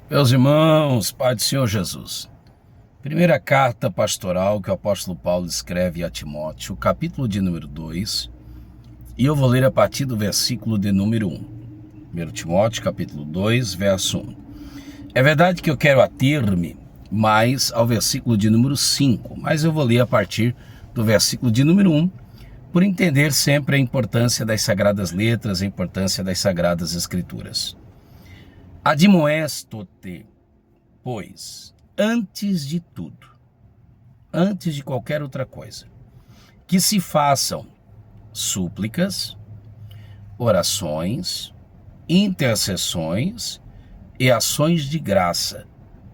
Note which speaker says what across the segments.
Speaker 1: Meus irmãos, Pai do Senhor Jesus. Primeira carta pastoral que o apóstolo Paulo escreve a Timóteo, capítulo de número 2, e eu vou ler a partir do versículo de número 1. 1 Timóteo, capítulo 2, verso 1. É verdade que eu quero ater-me mais ao versículo de número 5, mas eu vou ler a partir do versículo de número 1, por entender sempre a importância das sagradas letras, a importância das sagradas escrituras. Admoesto-te, pois, antes de tudo, antes de qualquer outra coisa, que se façam súplicas, orações, intercessões e ações de graça.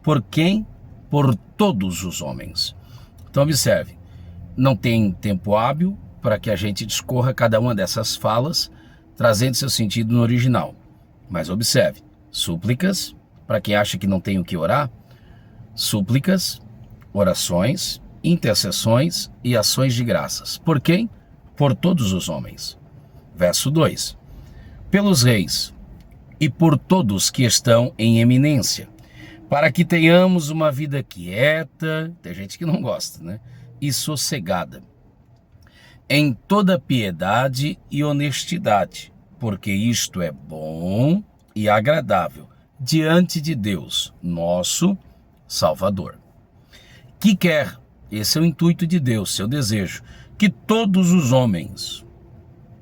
Speaker 1: Por quem? Por todos os homens. Então observe, não tem tempo hábil para que a gente discorra cada uma dessas falas, trazendo seu sentido no original. Mas observe, súplicas, para quem acha que não tem o que orar, súplicas, orações, intercessões e ações de graças. Por quem? Por todos os homens. Verso 2. Pelos reis e por todos que estão em eminência, para que tenhamos uma vida quieta, tem gente que não gosta, né? E sossegada, em toda piedade e honestidade, porque isto é bom e agradável diante de Deus, nosso Salvador. Que quer, esse é o intuito de Deus, seu desejo, que todos os homens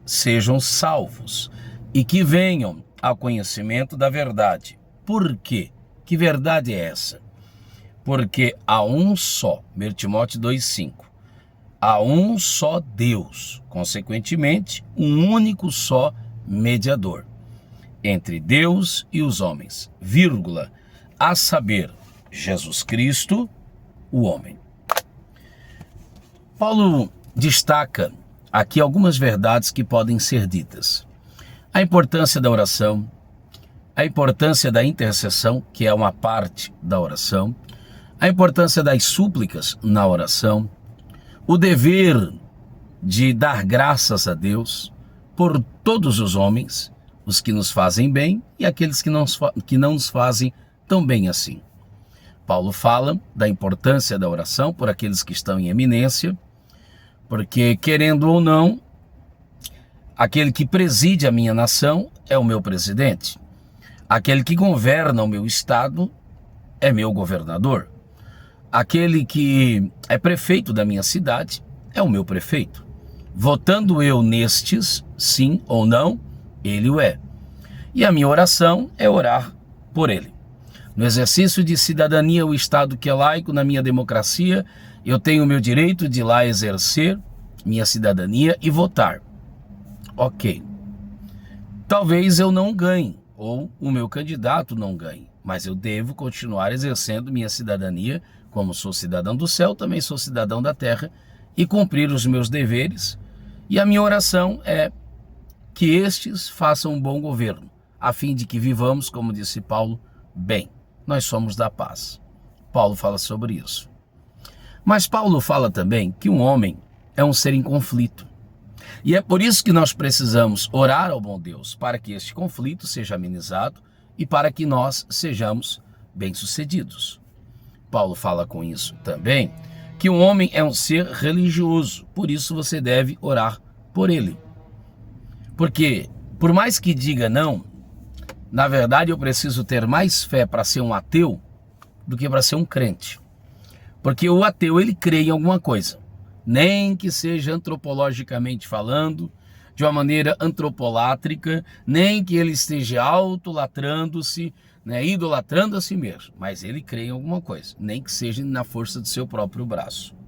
Speaker 1: sejam salvos e que venham ao conhecimento da verdade. Por quê? Que verdade é essa? Porque há um só, 1 Timóteo 2,5, há um só Deus, consequentemente, um único só mediador entre Deus e os homens, vírgula, a saber, Jesus Cristo, o homem. Paulo destaca aqui algumas verdades que podem ser ditas. A importância da oração, a importância da intercessão, que é uma parte da oração, a importância das súplicas na oração, o dever de dar graças a Deus por todos os homens, os que nos fazem bem e aqueles que não nos fazem tão bem assim. Paulo fala da importância da oração por aqueles que estão em eminência, porque, querendo ou não, aquele que preside a minha nação é o meu presidente. Aquele que governa o meu estado é meu governador. Aquele que é prefeito da minha cidade é o meu prefeito. Votando eu nestes, sim ou não, ele o é. E a minha oração é orar por ele. No exercício de cidadania, o Estado que é laico, na minha democracia, eu tenho o meu direito de lá exercer minha cidadania e votar. Ok. Talvez eu não ganhe, ou o meu candidato não ganhe, mas eu devo continuar exercendo minha cidadania, como sou cidadão do céu, também sou cidadão da terra, e cumprir os meus deveres. E a minha oração é que estes façam um bom governo, a fim de que vivamos, como disse Paulo, bem. Nós somos da paz. Paulo fala sobre isso. Mas Paulo fala também que um homem é um ser em conflito. E é por isso que nós precisamos orar ao bom Deus, para que este conflito seja amenizado e para que nós sejamos bem-sucedidos. Paulo fala com isso também que um homem é um ser religioso, por isso você deve orar por ele. Porque, por mais que diga não, na verdade eu preciso ter mais fé para ser um ateu do que para ser um crente. Porque o ateu, ele crê em alguma coisa, nem que seja antropologicamente falando, de uma maneira antropolátrica, nem que ele esteja autolatrando-se, idolatrando a si mesmo, mas ele crê em alguma coisa, nem que seja na força do seu próprio braço.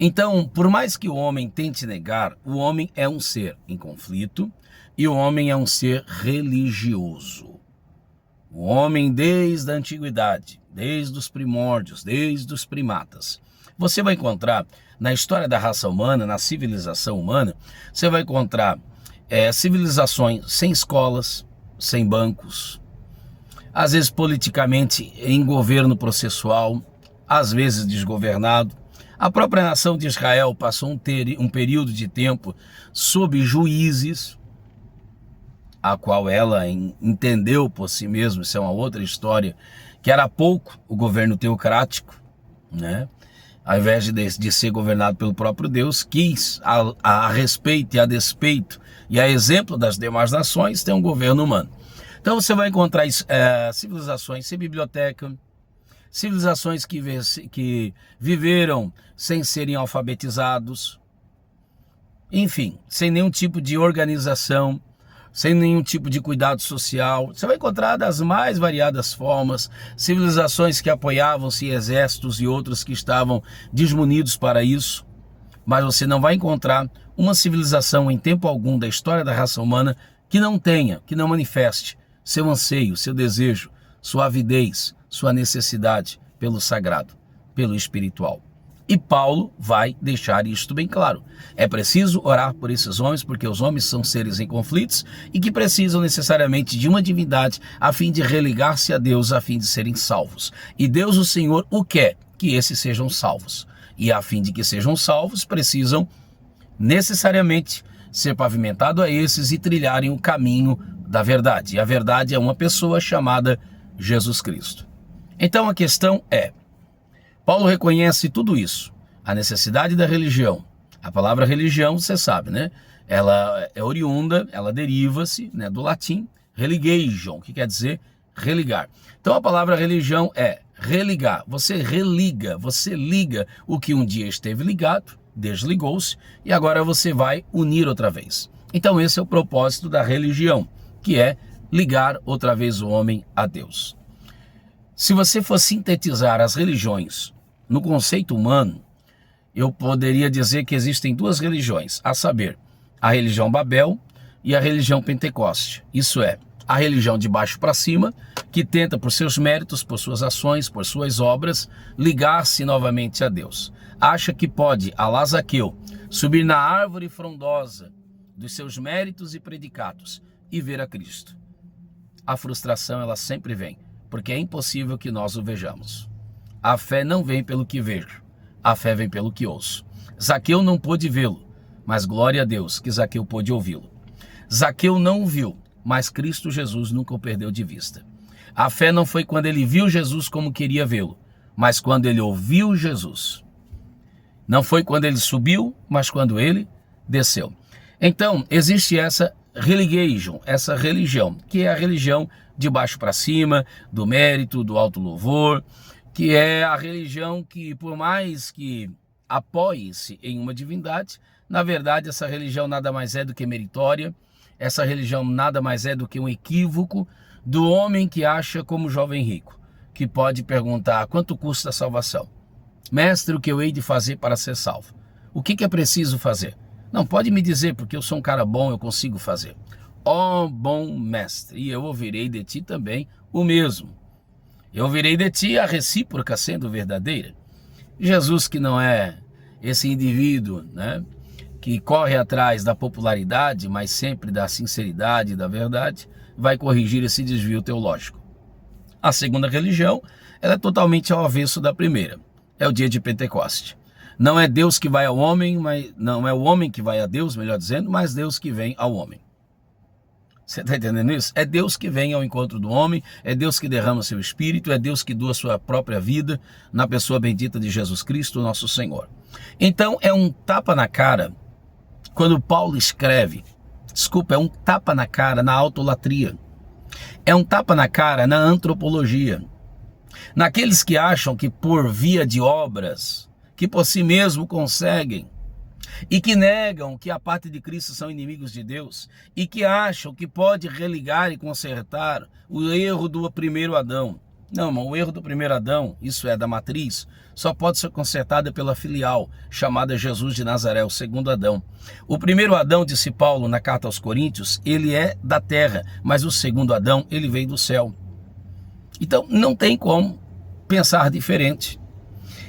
Speaker 1: Então, por mais que o homem tente negar, o homem é um ser em conflito e o homem é um ser religioso. O homem desde a antiguidade, desde os primórdios, desde os primatas. Você vai encontrar na história da raça humana, na civilização humana, você vai encontrar civilizações sem escolas, sem bancos, às vezes politicamente em governo processual, às vezes desgovernado. A própria nação de Israel passou um período de tempo sob juízes. a qual ela entendeu por si mesma, isso é uma outra história, que era pouco o governo teocrático, né? Ao invés de ser governado pelo próprio Deus, quis, a respeito e a despeito e a exemplo das demais nações, ter um governo humano. Então você vai encontrar civilizações sem biblioteca, civilizações que viveram sem serem alfabetizados, enfim, sem nenhum tipo de organização, sem nenhum tipo de cuidado social. Você vai encontrar das mais variadas formas, civilizações que apoiavam-se em exércitos e outros que estavam desmunidos para isso, mas você não vai encontrar uma civilização em tempo algum da história da raça humana que não tenha, que não manifeste seu anseio, seu desejo, sua avidez, sua necessidade pelo sagrado, pelo espiritual. E Paulo vai deixar isto bem claro. É preciso orar por esses homens, porque os homens são seres em conflitos e que precisam necessariamente de uma divindade a fim de religar-se a Deus, a fim de serem salvos. E Deus, o Senhor, o quer? Que esses sejam salvos. E a fim de que sejam salvos, precisam necessariamente ser pavimentado a esses e trilharem o caminho da verdade. E a verdade é uma pessoa chamada Jesus Cristo. Então a questão é, Paulo reconhece tudo isso, a necessidade da religião. A palavra religião, você sabe, né? Ela é oriunda, ela deriva-se, né, do latim religation, que quer dizer religar. Então a palavra religião é religar. Você religa, você liga o que um dia esteve ligado, desligou-se, e agora você vai unir outra vez. Então esse é o propósito da religião, que é ligar outra vez o homem a Deus. Se você for sintetizar as religiões no conceito humano, eu poderia dizer que existem duas religiões, a saber, a religião Babel e a religião Pentecoste. Isso é, a religião de baixo para cima, que tenta por seus méritos, por suas ações, por suas obras, ligar-se novamente a Deus. Acha que pode, à la Zaqueu, subir na árvore frondosa dos seus méritos e predicados e ver a Cristo. A frustração, ela sempre vem, porque é impossível que nós o vejamos. A fé não vem pelo que vejo, a fé vem pelo que ouço. Zaqueu não pôde vê-lo, mas glória a Deus que Zaqueu pôde ouvi-lo. Zaqueu não o viu, mas Cristo Jesus nunca o perdeu de vista. A fé não foi quando ele viu Jesus como queria vê-lo, mas quando ele ouviu Jesus. Não foi quando ele subiu, mas quando ele desceu. Então, existe essa religion, essa religião, que é a religião de baixo para cima, do mérito, do alto louvor, que é a religião que, por mais que apoie-se em uma divindade, na verdade essa religião nada mais é do que meritória, essa religião nada mais é do que um equívoco do homem que acha como o jovem rico, que pode perguntar quanto custa a salvação. Mestre, o que eu hei de fazer para ser salvo? O que é preciso fazer? Não, pode me dizer, porque eu sou um cara bom, eu consigo fazer. Ó bom mestre, e eu ouvirei de ti também o mesmo. Eu ouvirei de ti a recíproca sendo verdadeira. Jesus, que não é esse indivíduo, né, que corre atrás da popularidade, mas sempre da sinceridade e da verdade, vai corrigir esse desvio teológico. A segunda religião, ela é totalmente ao avesso da primeira. É o dia de Pentecoste. Não é Deus que vai ao homem, não é o homem que vai a Deus, melhor dizendo, mas Deus que vem ao homem. Você está entendendo isso? É Deus que vem ao encontro do homem, é Deus que derrama seu espírito, é Deus que doa sua própria vida na pessoa bendita de Jesus Cristo, nosso Senhor. Então é um tapa na cara, quando Paulo escreve, é um tapa na cara na autolatria, é um tapa na cara na antropologia, naqueles que acham que por via de obras, que por si mesmo conseguem, e que negam que a parte de Cristo são inimigos de Deus, e que acham que pode religar e consertar o erro do primeiro Adão. Não, irmão, o erro do primeiro Adão, isso é da matriz, só pode ser consertado pela filial, chamada Jesus de Nazaré, o segundo Adão. O primeiro Adão, disse Paulo na carta aos Coríntios, ele é da terra, mas o segundo Adão, ele veio do céu. Então, não tem como pensar diferente.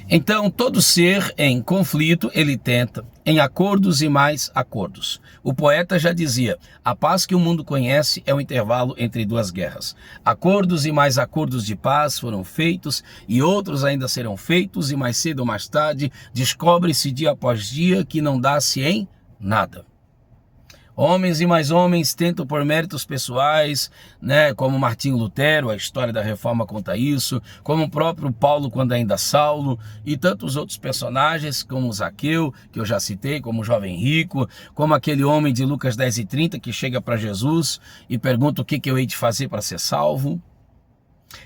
Speaker 1: Então, todo ser em conflito, ele tenta em acordos e mais acordos. O poeta já dizia, a paz que o mundo conhece é o intervalo entre duas guerras. Acordos e mais acordos de paz foram feitos e outros ainda serão feitos e mais cedo ou mais tarde descobre-se dia após dia que não dá-se em nada. Homens e mais homens tentam por méritos pessoais, né, como Martinho Lutero, a história da Reforma conta isso, como o próprio Paulo quando ainda Saulo, e tantos outros personagens, como Zaqueu, que eu já citei, como o jovem rico, como aquele homem de Lucas 10:30 que chega para Jesus e pergunta o que eu hei de fazer para ser salvo.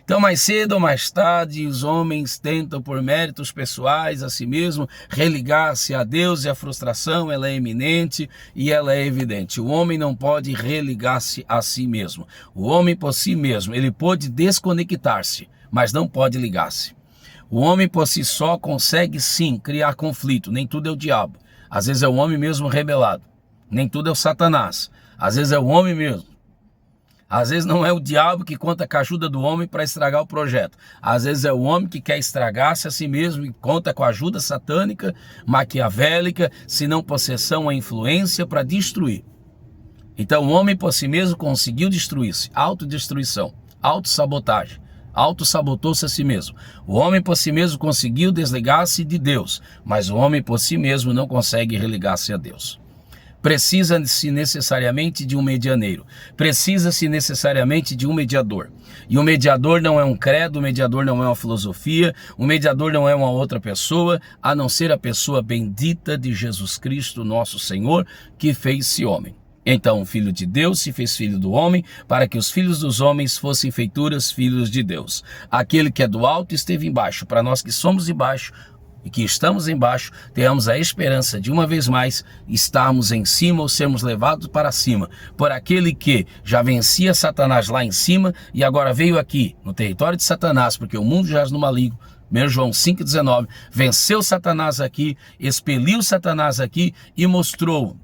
Speaker 1: Então, mais cedo ou mais tarde, os homens tentam, por méritos pessoais a si mesmo, religar-se a Deus, e a frustração ela é iminente e ela é evidente. O homem não pode religar-se a si mesmo. O homem por si mesmo, ele pode desconectar-se, mas não pode ligar-se. O homem por si só consegue sim criar conflito, nem tudo é o diabo. Às vezes é o homem mesmo rebelado, nem tudo é o Satanás, às vezes é o homem mesmo. Às vezes não é o diabo que conta com a ajuda do homem para estragar o projeto. Às vezes é o homem que quer estragar-se a si mesmo e conta com a ajuda satânica, maquiavélica, se não possessão, a influência para destruir. Então o homem por si mesmo conseguiu destruir-se, autodestruição, autossabotagem, autossabotou-se a si mesmo. O homem por si mesmo conseguiu desligar-se de Deus, mas o homem por si mesmo não consegue religar-se a Deus. Precisa-se necessariamente de um medianeiro, precisa-se necessariamente de um mediador. E o mediador não é um credo, o mediador não é uma filosofia, o mediador não é uma outra pessoa, a não ser a pessoa bendita de Jesus Cristo, nosso Senhor, que fez-se homem. Então o Filho de Deus se fez filho do homem, para que os filhos dos homens fossem feituras filhos de Deus. Aquele que é do alto esteve embaixo, para nós que somos de baixo, e que estamos embaixo, tenhamos a esperança de uma vez mais estarmos em cima ou sermos levados para cima, por aquele que já vencia Satanás lá em cima e agora veio aqui no território de Satanás, porque o mundo jaz no maligno. 1 João 5,19, venceu Satanás aqui, expeliu Satanás aqui e mostrou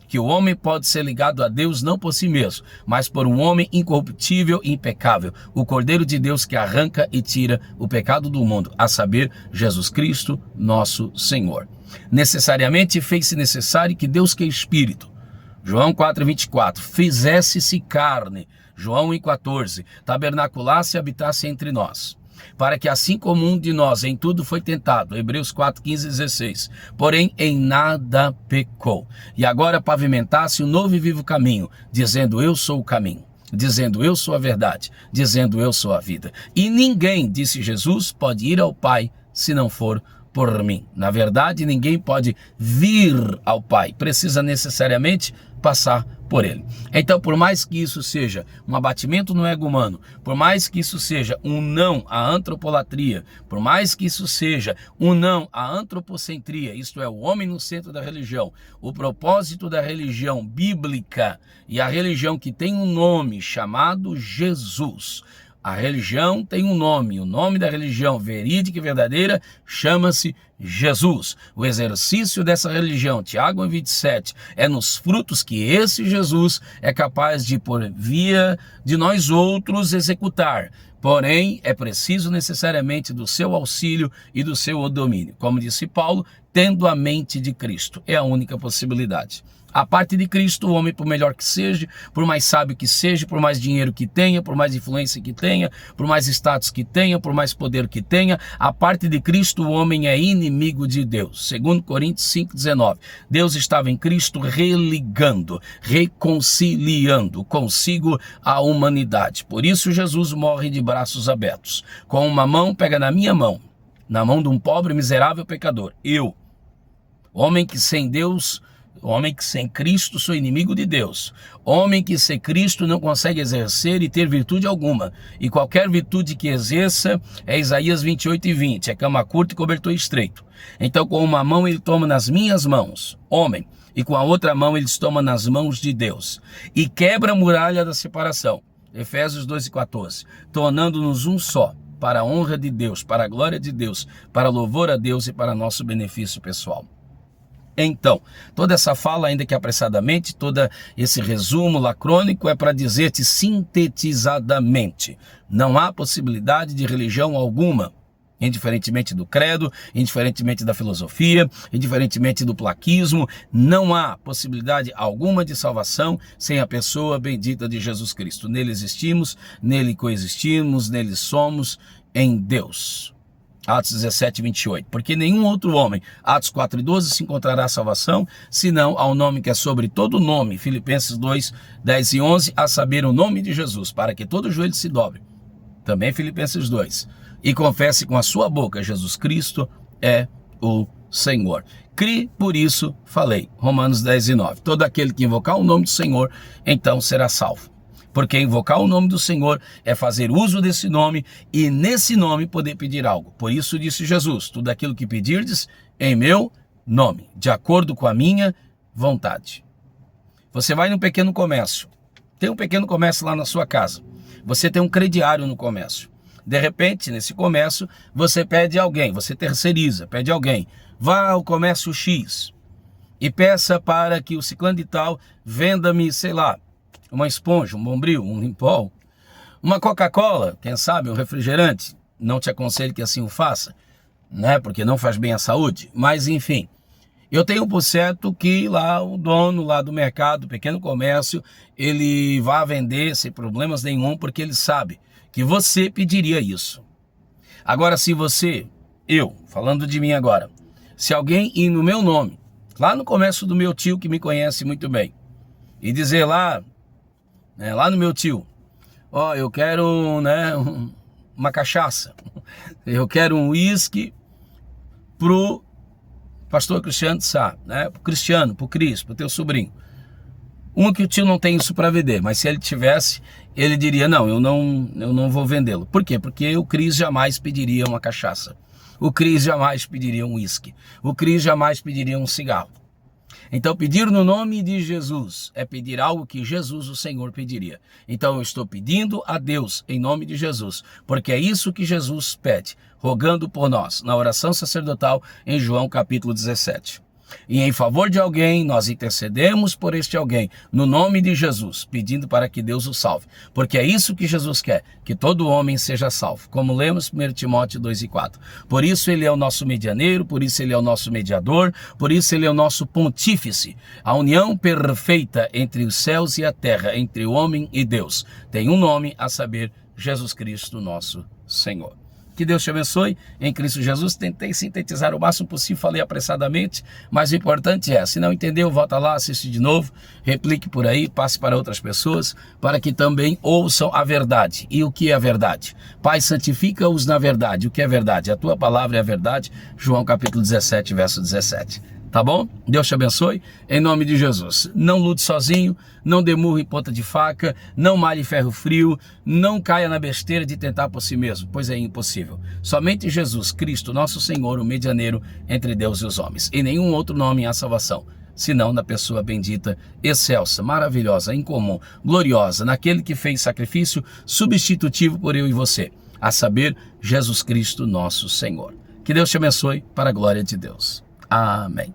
Speaker 1: que o homem pode ser ligado a Deus não por si mesmo, mas por um homem incorruptível e impecável, o Cordeiro de Deus que arranca e tira o pecado do mundo, a saber, Jesus Cristo, nosso Senhor. Necessariamente fez-se necessário que Deus, que é Espírito, João 4,24, fizesse-se carne, João 1,14, tabernaculasse e habitasse entre nós, para que assim como um de nós em tudo foi tentado, Hebreus 4, 15 e 16, porém em nada pecou, e agora pavimentasse um novo e vivo caminho, dizendo eu sou o caminho, dizendo eu sou a verdade, dizendo eu sou a vida. E ninguém, disse Jesus, pode ir ao Pai se não for por mim. Na verdade, ninguém pode vir ao Pai, precisa necessariamente passar por ele. Então, por mais que isso seja um abatimento no ego humano, por mais que isso seja um não à antropolatria, por mais que isso seja um não à antropocentria, isto é, o homem no centro da religião, o propósito da religião bíblica e a religião que tem um nome chamado Jesus. A religião tem um nome, o nome da religião verídica e verdadeira chama-se Jesus. O exercício dessa religião, Tiago 1,27, é nos frutos que esse Jesus é capaz de, por via de nós outros, executar. Porém, é preciso necessariamente do seu auxílio e do seu domínio. Como disse Paulo, tendo a mente de Cristo. É a única possibilidade. A parte de Cristo, o homem, por melhor que seja, por mais sábio que seja, por mais dinheiro que tenha, por mais influência que tenha, por mais status que tenha, por mais poder que tenha, a parte de Cristo, o homem é inimigo de Deus. 2 Coríntios 5,19. Deus estava em Cristo religando, reconciliando consigo a humanidade. Por isso Jesus morre de braços abertos. Com uma mão, pega na minha mão, na mão de um pobre, miserável pecador. Eu, homem que sem Deus... Homem que sem Cristo sou inimigo de Deus. Homem que sem Cristo não consegue exercer e ter virtude alguma. E qualquer virtude que exerça é Isaías 28:20. É cama curta e cobertor estreito. Então com uma mão ele toma nas minhas mãos, homem, e com a outra mão ele toma nas mãos de Deus. E quebra a muralha da separação. Efésios 2:14. Tornando-nos um só, para a honra de Deus, para a glória de Deus, para louvor a Deus e para nosso benefício pessoal. Então, toda essa fala, ainda que apressadamente, todo esse resumo lacrônico é para dizer-te sintetizadamente, não há possibilidade de religião alguma, indiferentemente do credo, indiferentemente da filosofia, indiferentemente do plaquismo, não há possibilidade alguma de salvação sem a pessoa bendita de Jesus Cristo. Nele existimos, nele coexistimos, nele somos, em Deus. Atos 17, 28. Porque nenhum outro homem, Atos 4 e 12, se encontrará salvação, senão ao nome que é sobre todo nome, Filipenses 2, 10 e 11, a saber o nome de Jesus, para que todo joelho se dobre. Também Filipenses 2. E confesse com a sua boca, Jesus Cristo é o Senhor. Crie, por isso falei. Romanos 10 e 9. Todo aquele que invocar o nome do Senhor, então será salvo. Porque invocar o nome do Senhor é fazer uso desse nome e nesse nome poder pedir algo. Por isso disse Jesus, tudo aquilo que pedirdes em meu nome, de acordo com a minha vontade. Você vai num pequeno comércio, tem um pequeno comércio lá na sua casa, você tem um crediário no comércio. De repente, nesse comércio, você pede alguém, você terceiriza, pede alguém, vá ao comércio X e peça para que o ciclano de tal venda-me, sei lá, uma esponja, um bombril, um limpol, uma Coca-Cola, quem sabe, um refrigerante. Não te aconselho que assim o faça, né? Porque não faz bem à saúde. Mas, enfim, eu tenho por certo que lá o dono lá do mercado, pequeno comércio, ele vai vender sem problemas nenhum, porque ele sabe que você pediria isso. Agora, se você, eu, falando de mim agora, se alguém ir no meu nome, lá no comércio do meu tio, que me conhece muito bem, e dizer lá no meu tio, ó, eu quero, né, uma cachaça, eu quero um uísque pro pastor Cristiano de Sá, né, pro Cristiano, pro Cris, pro teu sobrinho. Que o tio não tem isso para vender, mas se ele tivesse, ele diria, não, eu não vou vendê-lo. Por quê? Porque o Cris jamais pediria uma cachaça, o Cris jamais pediria um uísque, o Cris jamais pediria um cigarro. Então, pedir no nome de Jesus é pedir algo que Jesus, o Senhor, pediria. Então, eu estou pedindo a Deus em nome de Jesus, porque é isso que Jesus pede, rogando por nós, na oração sacerdotal em João capítulo 17. E em favor de alguém, nós intercedemos por este alguém, no nome de Jesus, pedindo para que Deus o salve. Porque é isso que Jesus quer, que todo homem seja salvo. Como lemos 1 Timóteo 2 e 4. Por isso ele é o nosso medianeiro, por isso ele é o nosso mediador, por isso ele é o nosso pontífice. A união perfeita entre os céus e a terra, entre o homem e Deus, tem um nome, a saber, Jesus Cristo, nosso Senhor. Que Deus te abençoe em Cristo Jesus. Tentei sintetizar o máximo possível, falei apressadamente, mas o importante é, se não entendeu, volta lá, assiste de novo, replique por aí, passe para outras pessoas, para que também ouçam a verdade. E o que é a verdade? Pai, santifica-os na verdade. O que é verdade? A tua palavra é a verdade. João capítulo 17, verso 17. Tá bom? Deus te abençoe, em nome de Jesus. Não lute sozinho, não dê murro em ponta de faca, não malhe ferro frio, não caia na besteira de tentar por si mesmo, pois é impossível. Somente Jesus Cristo, nosso Senhor, o medianeiro entre Deus e os homens. E nenhum outro nome há salvação, senão na pessoa bendita, excelsa, maravilhosa, incomum, gloriosa, naquele que fez sacrifício substitutivo por eu e você, a saber, Jesus Cristo, nosso Senhor. Que Deus te abençoe para a glória de Deus. Amém.